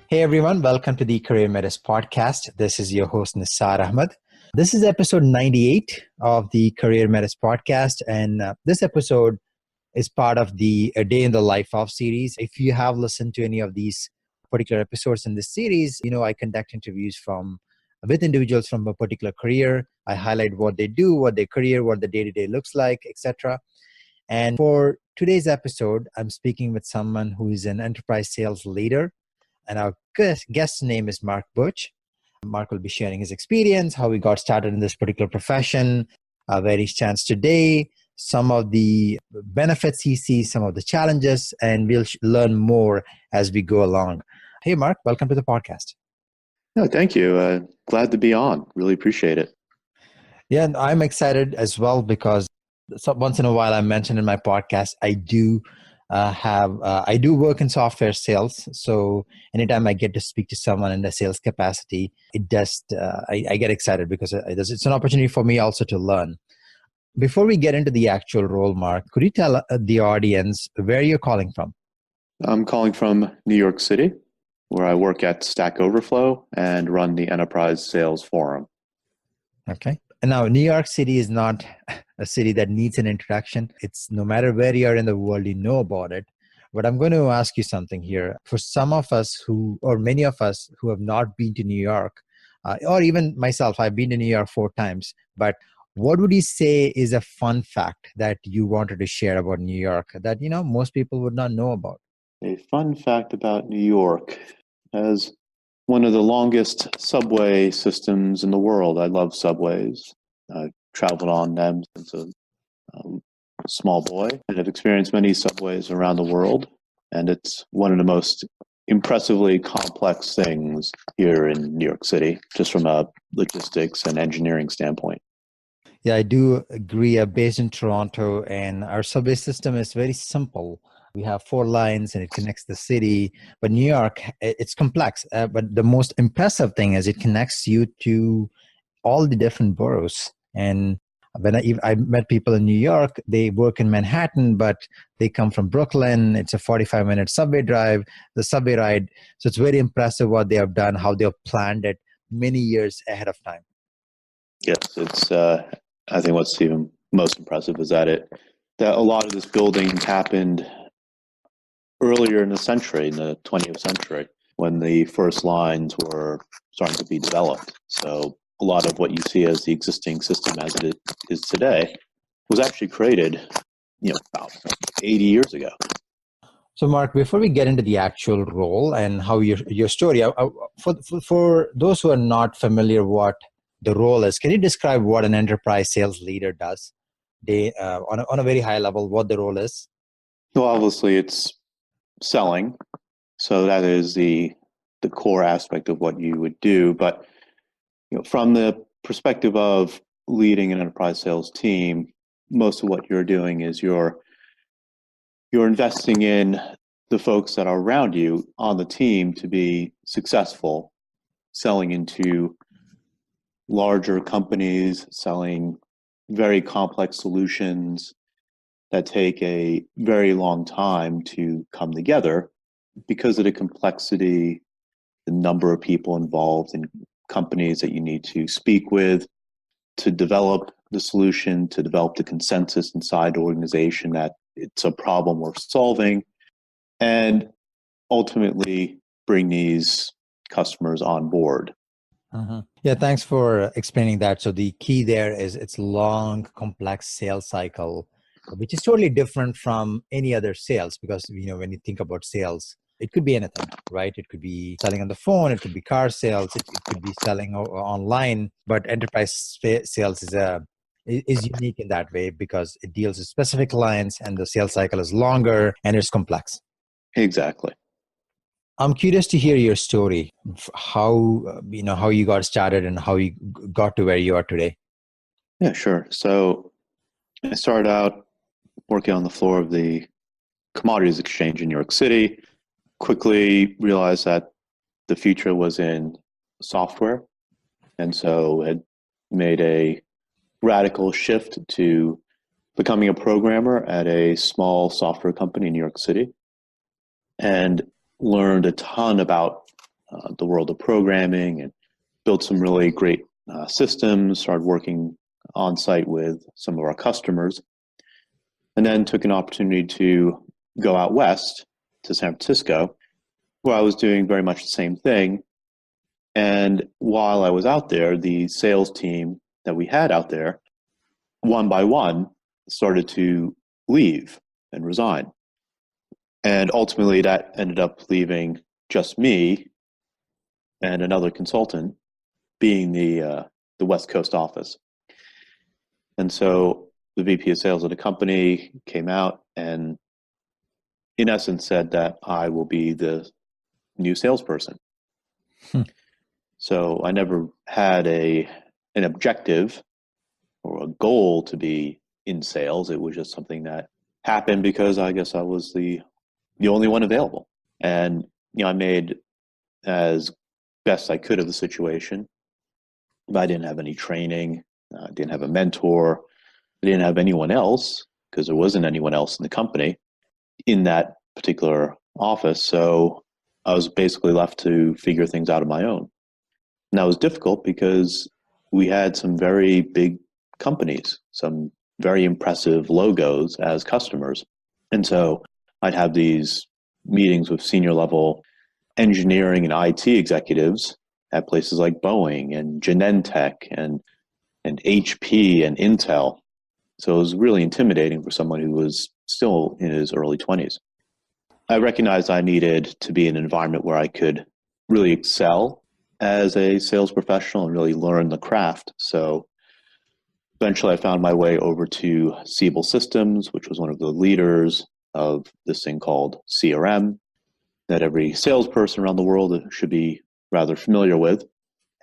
Hey everyone, welcome to the CareerMetis Podcast. This is your host Nisar Ahmed. This is episode 98 of the CareerMetis Podcast, and this episode is part of the A Day in the Life of series. If you have listened to any of these particular episodes in this series, you know I conduct interviews with individuals from a particular career. I highlight what they do, what their career, what the day-to-day looks like, etc. And for today's episode, I'm speaking with someone who is an enterprise sales leader. And our guest's name is Mark Birch. Mark will be sharing his experience, how he got started in this particular profession, where he stands today, some of the benefits he sees, some of the challenges, and we'll learn more as we go along. Hey, Mark, welcome to the podcast. No, thank you. Glad to be on. Really appreciate it. Yeah, and I'm excited as well because once in a while I mentioned in my podcast, I do work in software sales. So anytime I get to speak to someone in the sales capacity, I get excited because it's an opportunity for me also to learn. Before we get into the actual role, Mark, could you tell the audience where you're calling from? I'm calling from New York City, where I work at Stack Overflow and run the Enterprise Sales Forum. Okay. And now, New York City is not a city that needs an introduction. It's no matter where you are in the world, you know about it. But I'm going to ask you something here. For some of us many of us who have not been to New York, or even myself, I've been to New York 4 times. But what would you say is a fun fact that you wanted to share about New York that, most people would not know about? A fun fact about New York. As one of the longest subway systems in the world. I love subways. I've traveled on them since a small boy and have experienced many subways around the world. And it's one of the most impressively complex things here in New York City, just from a logistics and engineering standpoint. Yeah, I do agree. I'm based in Toronto, and our subway system is very simple. We have 4 lines and it connects the city. But New York, it's complex. But the most impressive thing is it connects you to all the different boroughs. And when I met people in New York, they work in Manhattan, but they come from Brooklyn. It's a 45-minute subway drive, the subway ride. So it's very impressive what they have done, how they have planned it many years ahead of time. Yes, it's. I think what's even most impressive is that a lot of this building happened earlier in the century, in the 20th century, when the first lines were starting to be developed. So a lot of what you see as the existing system as it is today was actually created, about 80 years ago. So Mark, before we get into the actual role and how your story, for those who are not familiar what the role is, can you describe what an enterprise sales leader does? On a very high level, what the role is? Well, obviously it's selling. So that is the core aspect of what you would do. But from the perspective of leading an enterprise sales team, most of what you're doing is you're investing in the folks that are around you on the team to be successful, selling into larger companies, selling very complex solutions that take a very long time to come together because of the complexity, the number of people involved in companies that you need to speak with to develop the solution, to develop the consensus inside the organization that it's a problem worth solving, and ultimately bring these customers on board. Uh-huh. Yeah, thanks for explaining that. So the key there is it's long, complex sales cycle, which is totally different from any other sales because, when you think about sales, it could be anything, right? It could be selling on the phone. It could be car sales. It could be selling online. But enterprise sales is unique in that way because it deals with specific clients and the sales cycle is longer and it's complex. Exactly. I'm curious to hear your story, how you got started and how you got to where you are today. Yeah, sure. So I started out working on the floor of the commodities exchange in New York City. Quickly realized that the future was in software, and so had made a radical shift to becoming a programmer at a small software company in New York City, and learned a ton about the world of programming and built some really great systems, started working on site with some of our customers, and then took an opportunity to go out west to San Francisco, where I was doing very much the same thing. And while I was out there, the sales team that we had out there, one by one, started to leave and resign. And ultimately, that ended up leaving just me and another consultant being the West Coast office. And so the VP of sales of the company came out and, in essence, said that I will be the new salesperson. So I never had an objective or a goal to be in sales. It was just something that happened because I guess I was the only one available. And I made as best I could of the situation. I didn't have any training. I didn't have a mentor. I didn't have anyone else because there wasn't anyone else in the company in that particular office. So I was basically left to figure things out on my own. And that was difficult because we had some very big companies, some very impressive logos as customers. And so I'd have these meetings with senior level engineering and IT executives at places like Boeing and Genentech and HP and Intel. So it was really intimidating for someone who was still in his early 20s. I recognized I needed to be in an environment where I could really excel as a sales professional and really learn the craft. So eventually I found my way over to Siebel Systems, which was one of the leaders of this thing called CRM that every salesperson around the world should be rather familiar with,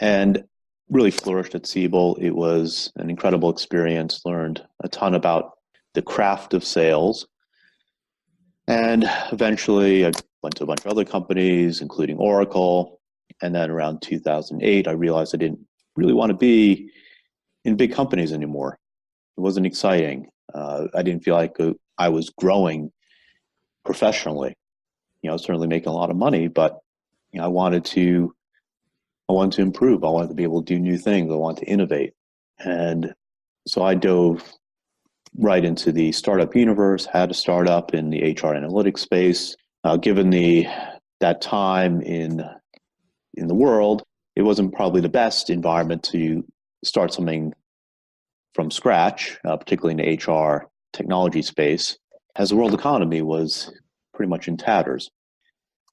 and really flourished at Siebel. It was an incredible experience, learned a ton about the craft of sales. And eventually I went to a bunch of other companies, including Oracle. And then around 2008, I realized I didn't really want to be in big companies anymore. It wasn't exciting. I didn't feel like I was growing professionally. I was certainly making a lot of money, but I wanted to improve. I wanted to be able to do new things. I wanted to innovate. And so I dove right into the startup universe, had a startup in the HR analytics space. Given that time in the world, it wasn't probably the best environment to start something from scratch, particularly in the HR technology space, as the world economy was pretty much in tatters.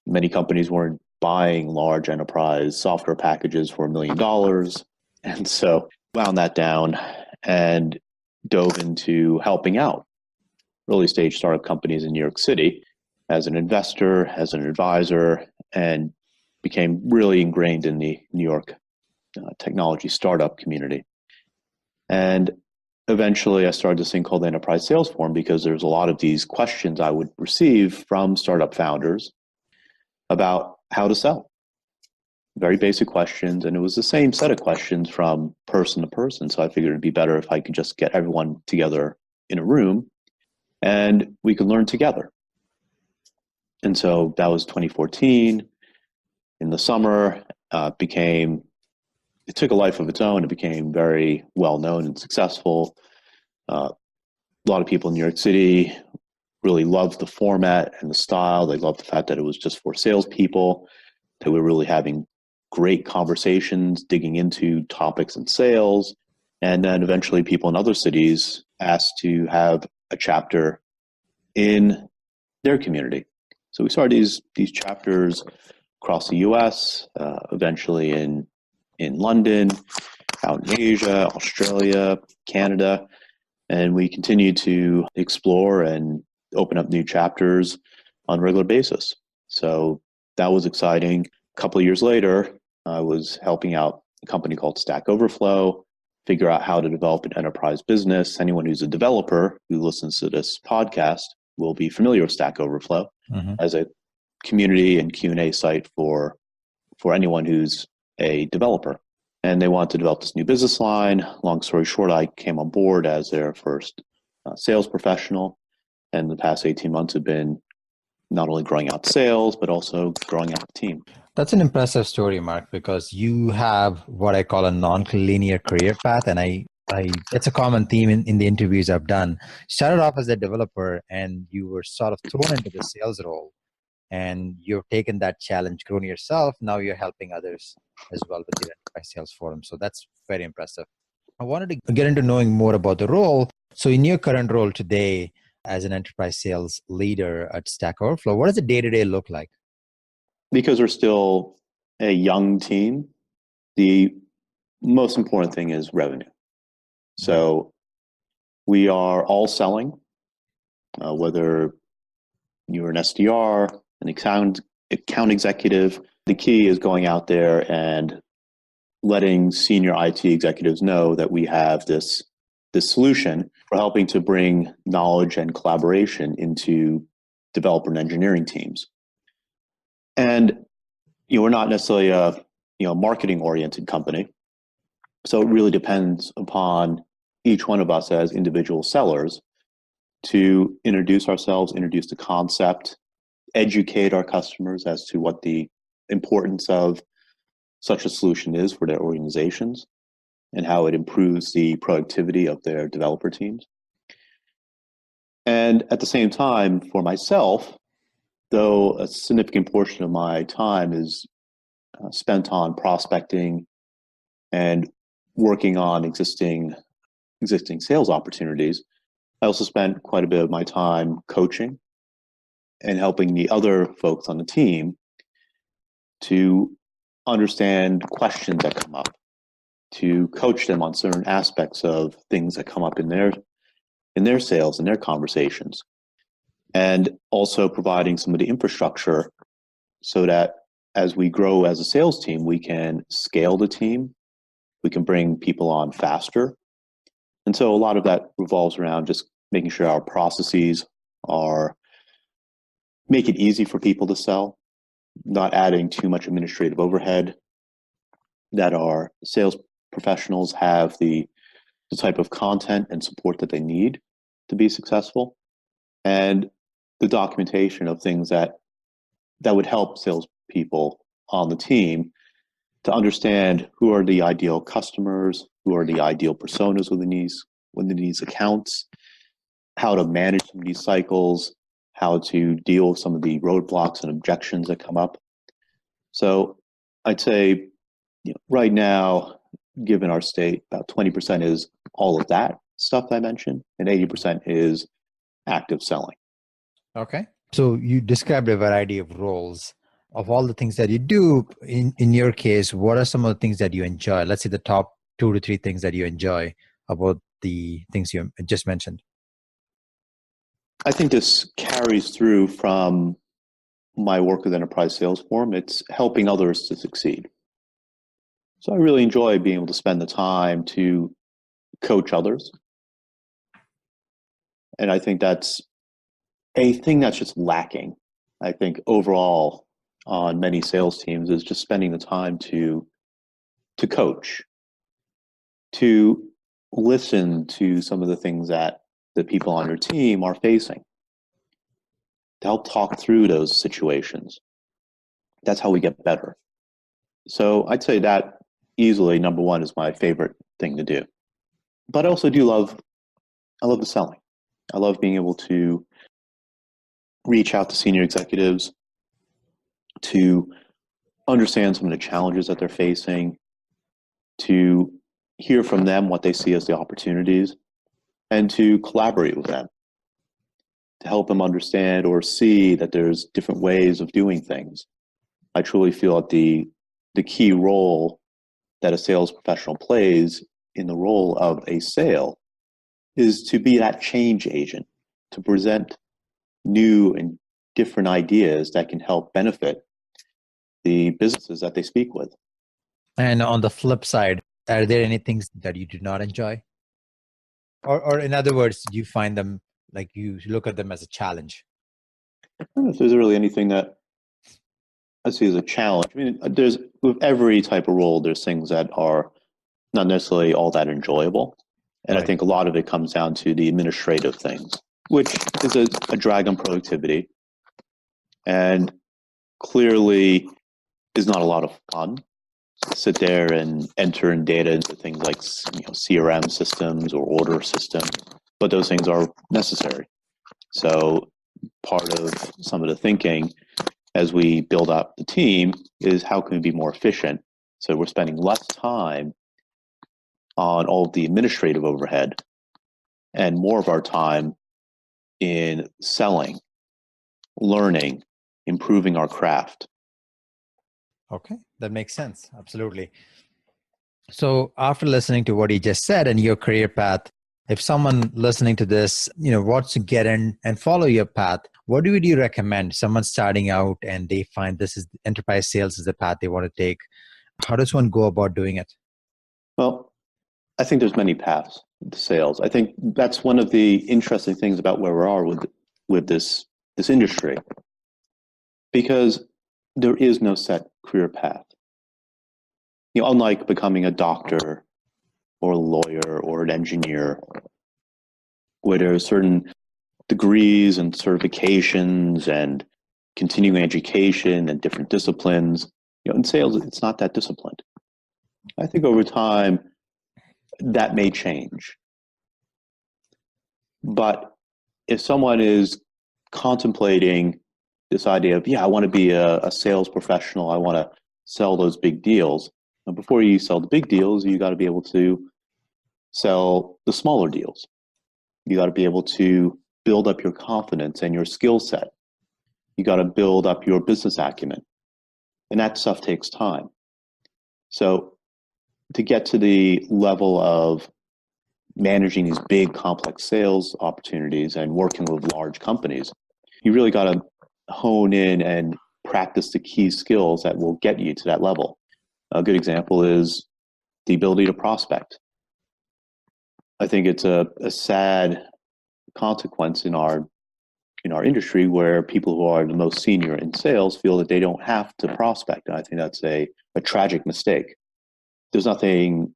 Many companies weren't buying large enterprise software packages for $1 million. And so wound that down and dove into helping out early stage startup companies in New York City as an investor, as an advisor, and became really ingrained in the New York technology startup community. And eventually I started this thing called the Enterprise Sales Forum because there's a lot of these questions I would receive from startup founders about how to sell. Very basic questions, and it was the same set of questions from person to person. So I figured it'd be better if I could just get everyone together in a room and we could learn together. And so that was 2014. In the summer, it took a life of its own. It became very well known and successful. A lot of people in New York City really loved the format and the style. They loved the fact that it was just for salespeople, that we were really having great conversations, digging into topics in sales. And then eventually people in other cities asked to have a chapter in their community. So we started these chapters across the US, eventually in London, out in Asia, Australia, Canada. And we continue to explore and open up new chapters on a regular basis. So that was exciting. A couple of years later, I was helping out a company called Stack Overflow figure out how to develop an enterprise business. Anyone who's a developer who listens to this podcast will be familiar with Stack Overflow as a community and Q&A site for anyone who's a developer. And they wanted to develop this new business line. Long story short, I came on board as their first sales professional. And the past 18 months have been not only growing out sales, but also growing out the team. That's an impressive story, Mark, because you have what I call a non-linear career path. And it's a common theme in the interviews I've done. Started off as a developer and you were sort of thrown into the sales role. And you've taken that challenge, grown yourself. Now you're helping others as well with the enterprise sales forum. So that's very impressive. I wanted to get into knowing more about the role. So in your current role today as an enterprise sales leader at Stack Overflow, what does the day-to-day look like? Because we're still a young team, the most important thing is revenue. So we are all selling, whether you're an SDR, an account executive. The key is going out there and letting senior IT executives know that we have this solution for helping to bring knowledge and collaboration into developer and engineering teams. And we're not necessarily a marketing oriented company. So it really depends upon each one of us as individual sellers to introduce ourselves, introduce the concept, educate our customers as to what the importance of such a solution is for their organizations and how it improves the productivity of their developer teams. And at the same time, for myself, though a significant portion of my time is spent on prospecting and working on existing sales opportunities, I also spent quite a bit of my time coaching and helping the other folks on the team to understand questions that come up, to coach them on certain aspects of things that come up in their sales and their conversations, and also providing some of the infrastructure so that as we grow as a sales team, we can scale the team, we can bring people on faster. And so a lot of that revolves around just making sure our processes make it easy for people to sell, not adding too much administrative overhead, that our sales professionals have the type of content and support that they need to be successful, and the documentation of things that would help salespeople on the team to understand who are the ideal customers, who are the ideal personas within these accounts, how to manage some of these cycles, how to deal with some of the roadblocks and objections that come up. So I'd say right now, given our state, about 20% is all of that stuff I mentioned, and 80% is active selling. Okay. So you described a variety of roles. Of all the things that you do, in your case, what are some of the things that you enjoy? Let's say the top 2 to 3 things that you enjoy about the things you just mentioned. I think this carries through from my work with Enterprise Sales Forum. It's helping others to succeed. So I really enjoy being able to spend the time to coach others. And I think that's a thing that's just lacking. I think overall on many sales teams is just spending the time to coach, to listen to some of the things that the people on your team are facing, to help talk through those situations. That's how we get better. So I'd say that easily number one is my favorite thing to do. But I also I love the selling. I love being able to reach out to senior executives, to understand some of the challenges that they're facing, to hear from them what they see as the opportunities, and to collaborate with them, to help them understand or see that there's different ways of doing things. I truly feel that the key role that a sales professional plays in the role of a sale is to be that change agent, to present new and different ideas that can help benefit the businesses that they speak with. And on the flip side, are there any things that you do not enjoy? Or in other words, do you find them like you look at them as a challenge? I don't know if there's really anything that I see as a challenge. I mean, there's with every type of role, there's things that are not necessarily all that enjoyable. And Right. I think a lot of it comes down to the administrative things, which is a drag on productivity and clearly is not a lot of fun. Sit there and enter in data into things like CRM systems or order systems, but those things are necessary. So part of some of the thinking as we build up the team is how can we be more efficient? So we're spending less time on all of the administrative overhead and more of our time in selling, learning, improving our craft. Okay, that makes sense. Absolutely. So after listening to what he just said and your career path, if someone listening to this, wants to get in and follow your path, what would you recommend? Someone starting out and they find this is enterprise sales is the path they want to take. How does one go about doing it? Well, I think there's many paths to sales. I think that's one of the interesting things about where we are with this industry, because there is no set career path. Unlike becoming a doctor or a lawyer or an engineer, where there are certain degrees and certifications and continuing education and different disciplines, in sales, it's not that disciplined. I think over time, that may change. But if someone is contemplating this idea of, I want to be a sales professional, I want to sell those big deals. And before you sell the big deals, you got to be able to sell the smaller deals. You got to be able to build up your confidence and your skill set. You got to build up your business acumen. And that stuff takes time. So to get to the level of managing these big complex sales opportunities and working with large companies, you really got to hone in and practice the key skills that will get you to that level. A good example is the ability to prospect. I think it's a sad consequence in our industry where people who are the most senior in sales feel that they don't have to prospect. And I think that's a tragic mistake. There's nothing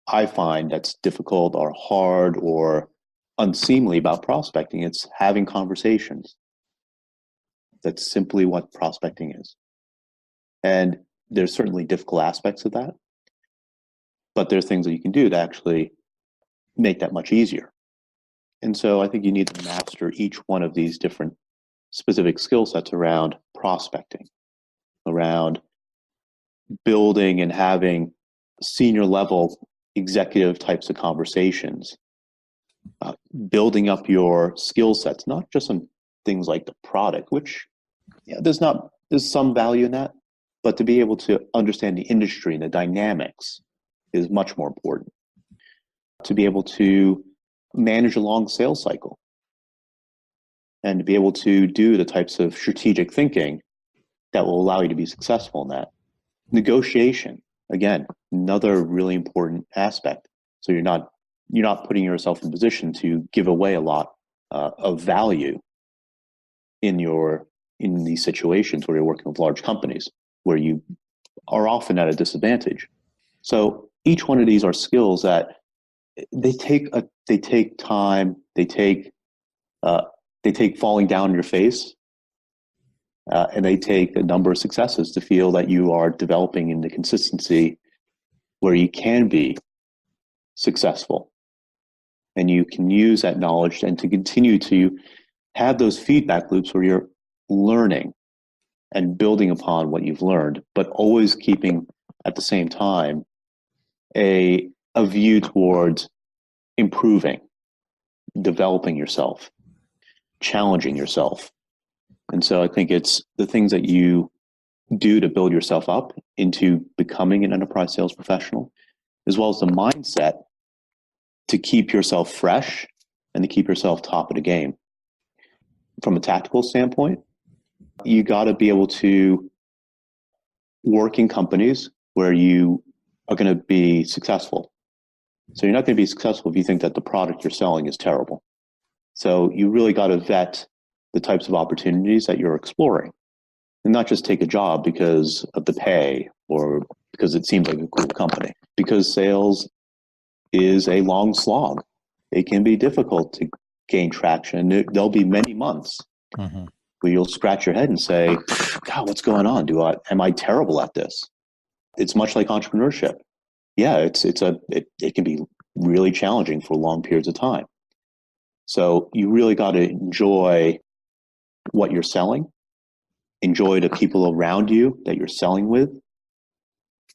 I find that's difficult or hard or unseemly about prospecting. It's having conversations. That's simply what prospecting is. And there's certainly difficult aspects of that, but there's things that you can do to actually make that much easier. And so I think you need to master each one of these different specific skill sets around prospecting, around building and having senior level executive types of conversations, building up your skill sets, not just on things like the product, which there's some value in that, but to be able to understand the industry and the dynamics is much more important. To be able to manage a long sales cycle and to be able to do the types of strategic thinking that will allow you to be successful in that. Negotiation, again, another really important aspect. So you're not putting yourself in position to give away a lot of value in these situations where you're working with large companies where you are often at a disadvantage. So each one of these are skills that they take time, they take falling down on your face, and they take a number of successes to feel that you are developing in the consistency where you can be successful. And you can use that knowledge and to continue to have those feedback loops where you're learning and building upon what you've learned, but always keeping at the same time a view towards improving, developing yourself, challenging yourself. And so I think it's the things that you do to build yourself up into becoming an enterprise sales professional, as well as the mindset to keep yourself fresh and to keep yourself top of the game. From a tactical standpoint, you got to be able to work in companies where you are going to be successful. So you're not going to be successful if you think that the product you're selling is terrible. So you really got to vet the types of opportunities that you're exploring and not just take a job because of the pay or because it seems like a cool company. Because sales is a long slog. It can be difficult to gain traction. There'll be many months where you'll scratch your head and say, God, what's going on? Am I terrible at this? It's much like entrepreneurship. Yeah, it can be really challenging for long periods of time. So you really got to enjoy what you're selling, enjoy the people around you that you're selling with,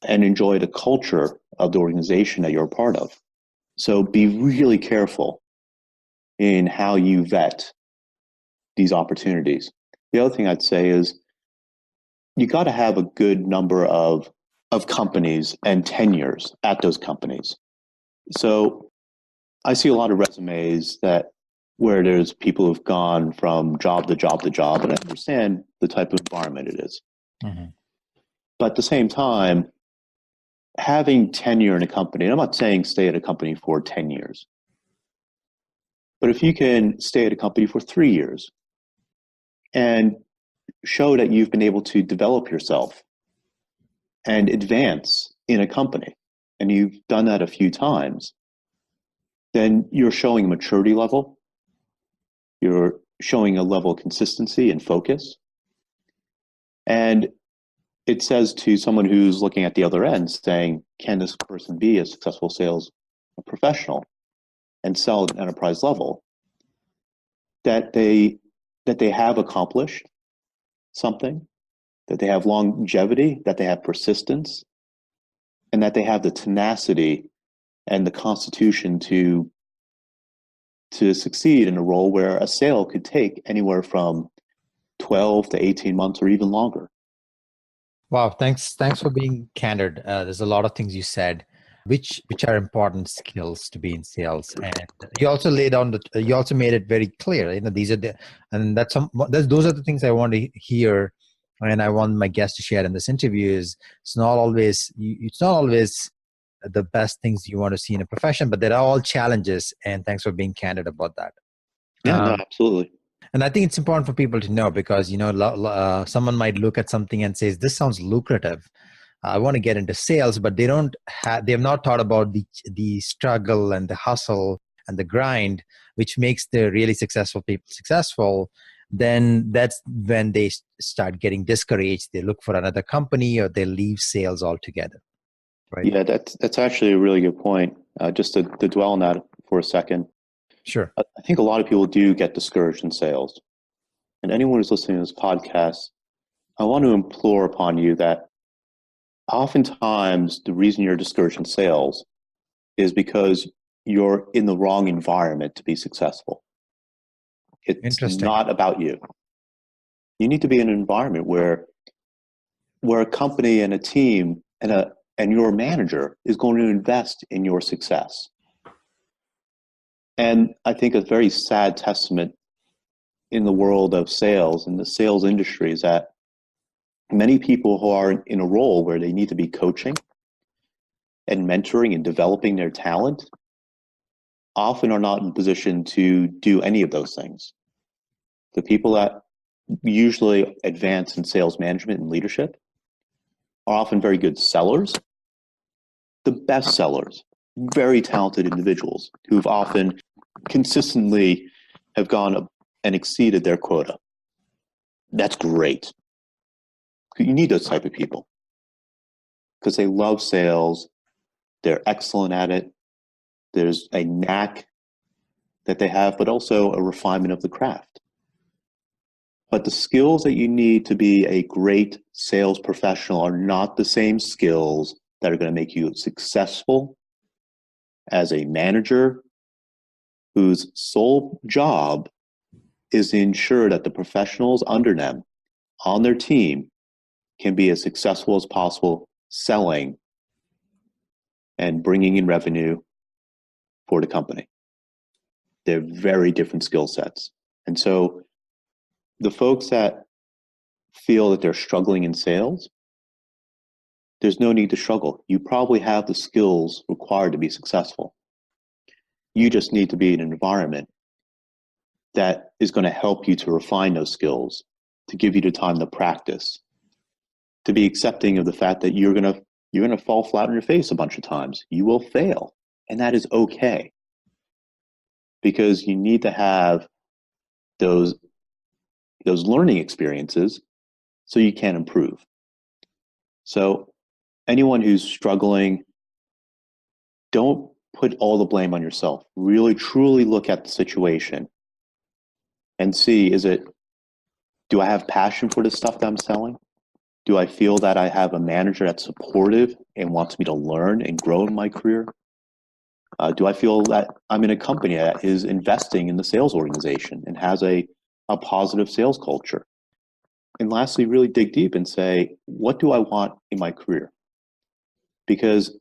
and enjoy the culture of the organization that you're a part of. So be really careful in how you vet these opportunities. The other thing I'd say is you got to have a good number of companies and tenures at those companies. So I see a lot of resumes where there's people who've gone from job to job to job, and I understand the type of environment it is. But at the same time, having tenure in a company, and I'm not saying stay at a company for 10 years, but if you can stay at a company for 3 years and show that you've been able to develop yourself and advance in a company, and you've done that a few times, then you're showing a maturity level. You're showing a level of consistency and focus. And it says to someone who's looking at the other end saying, can this person be a successful sales professional and sell at an enterprise level, that they have accomplished something, that they have longevity, that they have persistence, and that they have the tenacity and the constitution to succeed in a role where a sale could take anywhere from 12 to 18 months or even longer. Wow, thanks for being candid. There's a lot of things you said, which are important skills to be in sales, and you also you also made it very clear. These are those are the things I want to hear, and I want my guests to share in this interview. It's not always the best things you want to see in a profession, but there are all challenges. And thanks for being candid about that. Yeah, no, absolutely. And I think it's important for people to know because, someone might look at something and says, this sounds lucrative. I want to get into sales, but they have not thought about the struggle and the hustle and the grind, which makes the really successful people successful. Then that's when they start getting discouraged. They look for another company or they leave sales altogether. Right? Yeah, that's actually a really good point. Just to dwell on that for a second. Sure. I think a lot of people do get discouraged in sales. And anyone who's listening to this podcast, I want to implore upon you that oftentimes the reason you're discouraged in sales is because you're in the wrong environment to be successful. It's not about you. You need to be in an environment where a company and a team and your manager is going to invest in your success. And I think a very sad testament in the world of sales and the sales industry is that many people who are in a role where they need to be coaching and mentoring and developing their talent often are not in a position to do any of those things. The people that usually advance in sales management and leadership are often very good sellers, the best sellers, very talented individuals who've often consistently have gone and exceeded their quota. That's great. You need those type of people because they love sales. They're excellent at it. There's a knack that they have, but also a refinement of the craft. But the skills that you need to be a great sales professional are not the same skills that are going to make you successful as a manager whose sole job is to ensure that the professionals under them on their team can be as successful as possible selling and bringing in revenue for the company. They're very different skill sets. And so the folks that feel that they're struggling in sales, there's no need to struggle. You probably have the skills required to be successful. You just need to be in an environment that is going to help you to refine those skills, to give you the time to practice, to be accepting of the fact that you're going to fall flat on your face a bunch of times. You will fail, and that is okay, because you need to have those learning experiences so you can improve. So anyone who's struggling, don't put all the blame on yourself. Really, truly look at the situation and see, do I have passion for the stuff that I'm selling? Do I feel that I have a manager that's supportive and wants me to learn and grow in my career? Do I feel that I'm in a company that is investing in the sales organization and has a positive sales culture? And lastly, really dig deep and say, what do I want in my career? Because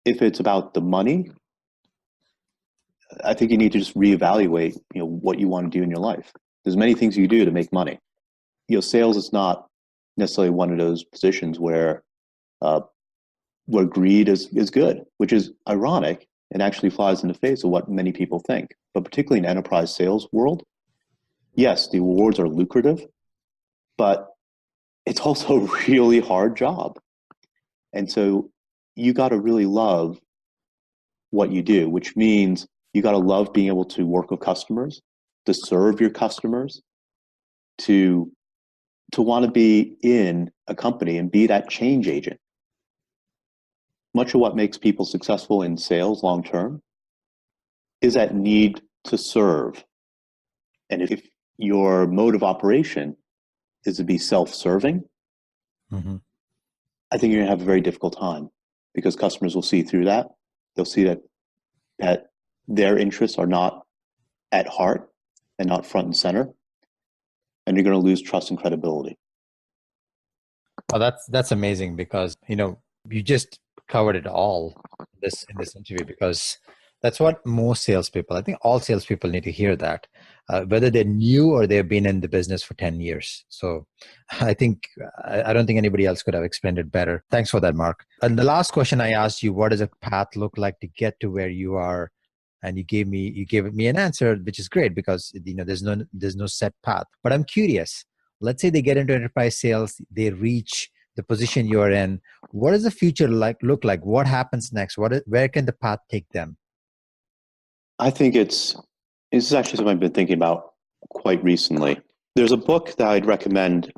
if it's about the money, I think you need to just reevaluate, what you want to do in your life. There's many things you do to make money. Sales is not necessarily one of those positions where greed is good, which is ironic and actually flies in the face of what many people think. But particularly in enterprise sales world, yes, the rewards are lucrative, but it's also a really hard job. And so you got to really love what you do, which means you got to love being able to work with customers, to serve your customers, to want to be in a company and be that change agent. Much of what makes people successful in sales long term is that need to serve. And if your mode of operation is to be self-serving, Mm-hmm. I think you're going to have a very difficult time, because customers will see through that. They'll see that their interests are not at heart and not front and center, and you're going to lose trust and credibility. Oh, that's amazing, because you just covered it all in this interview, because that's what most salespeople, I think all salespeople need to hear that, whether they're new or they've been in the business for 10 years. So I think, I don't think anybody else could have explained it better. Thanks for that, Mark. And the last question I asked you, what does a path look like to get to where you are? And you gave me an answer, which is great, because there's no set path. But I'm curious, let's say they get into enterprise sales, they reach the position you're in. What does the future look like? What happens next? Where can the path take them? I think this is actually something I've been thinking about quite recently. There's a book that I'd recommend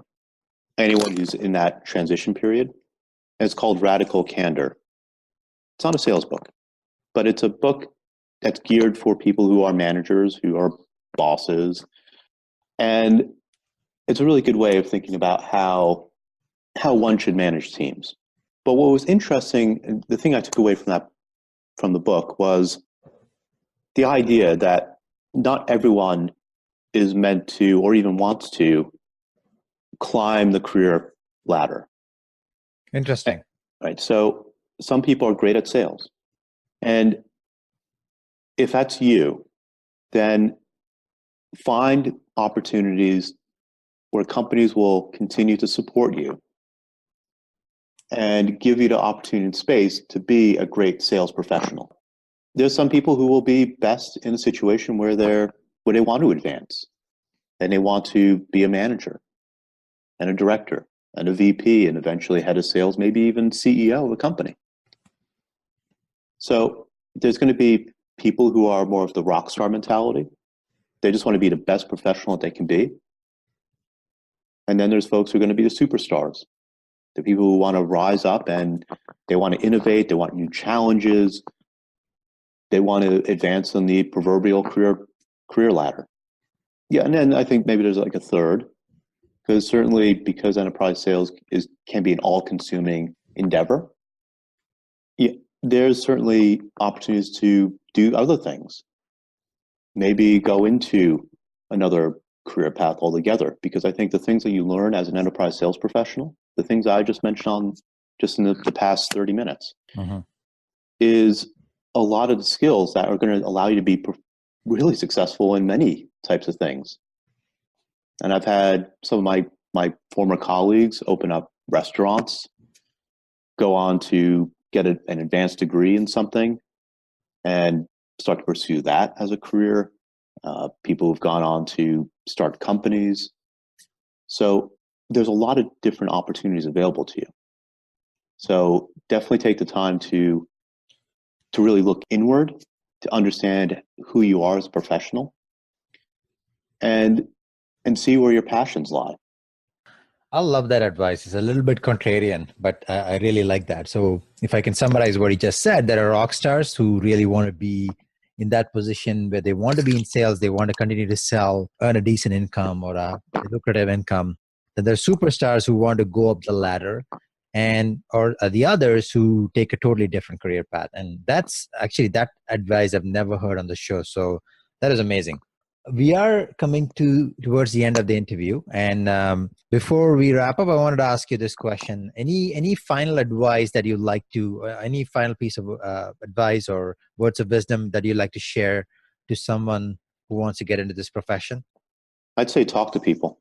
anyone who's in that transition period, and it's called Radical Candor. It's not a sales book, but it's a book that's geared for people who are managers, who are bosses. And it's a really good way of thinking about how one should manage teams. But what was interesting, the thing I took away from the book, was the idea that not everyone is meant to, or even wants to, climb the career ladder. Interesting. Right. So some people are great at sales. And if that's you, then find opportunities where companies will continue to support you and give you the opportunity and space to be a great sales professional. There's some people who will be best in a situation where they want to advance, and they want to be a manager and a director and a VP and eventually head of sales, maybe even CEO of a company. So there's going to be people who are more of the rock star mentality. They just want to be the best professional that they can be. And then there's folks who are going to be the superstars, the people who want to rise up and they want to innovate, they want new challenges, they want to advance on the proverbial career ladder. Yeah, and then I think maybe there's like a third, because enterprise sales can be an all-consuming endeavor. Yeah, there's certainly opportunities to do other things. Maybe go into another career path altogether, because I think the things that you learn as an enterprise sales professional, the things I just mentioned in the past 30 minutes, Mm-hmm. is a lot of the skills that are going to allow you to be really successful in many types of things. And I've had some of my former colleagues open up restaurants, go on to get an advanced degree in something and start to pursue that as a career. People who've gone on to start companies. So there's a lot of different opportunities available to you. So definitely take the time to really look inward, to understand who you are as a professional, and see where your passions lie. I love that advice. It's a little bit contrarian, but I really like that. So if I can summarize what he just said, there are rock stars who really want to be in that position where they want to be in sales, they want to continue to sell, earn a decent income or a lucrative income. Then there's superstars who want to go up the ladder, and or the others who take a totally different career path. And that's actually that advice I've never heard on the show. So that is amazing. We are coming towards the end of the interview, and before we wrap up, I wanted to ask you this question: any final advice that you'd like to, any final piece of advice or words of wisdom that you'd like to share to someone who wants to get into this profession? I'd say talk to people.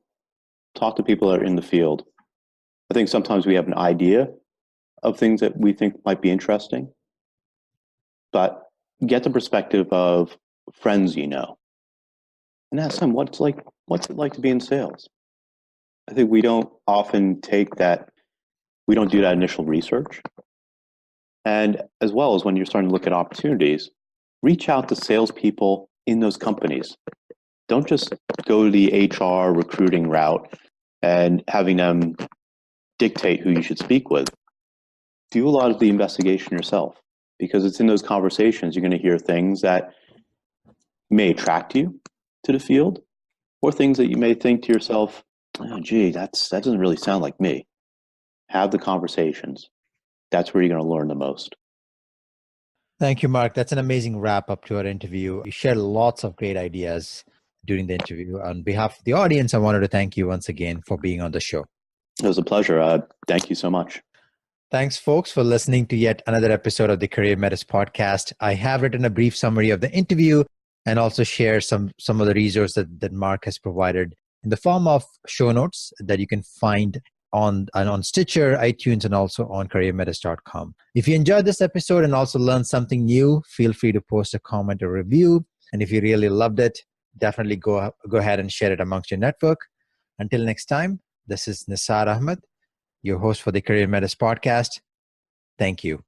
Talk to people that are in the field. I think sometimes we have an idea of things that we think might be interesting, but get the perspective of friends you know. And ask them what's it like to be in sales. I think we don't often we don't do that initial research. And as well as when you're starting to look at opportunities, reach out to salespeople in those companies. Don't just go to the HR recruiting route and having them dictate who you should speak with. Do a lot of the investigation yourself, because it's in those conversations you're going to hear things that may attract you to the field, or things that you may think to yourself, oh, gee, that doesn't really sound like me. Have the conversations. That's where you're going to learn the most. Thank you, Mark. That's an amazing wrap up to our interview. You shared lots of great ideas during the interview. On behalf of the audience, I wanted to thank you once again for being on the show. It was a pleasure. Thank you so much. Thanks, folks, for listening to yet another episode of the CareerMetis Podcast. I have written a brief summary of the interview and also share some of the resources that Mark has provided in the form of show notes that you can find on Stitcher, iTunes, and also on CareerMetis.com. If you enjoyed this episode and also learned something new, feel free to post a comment or review. And if you really loved it, definitely go ahead and share it amongst your network. Until next time, this is Nisar Ahmed, your host for the CareerMetis Podcast. Thank you.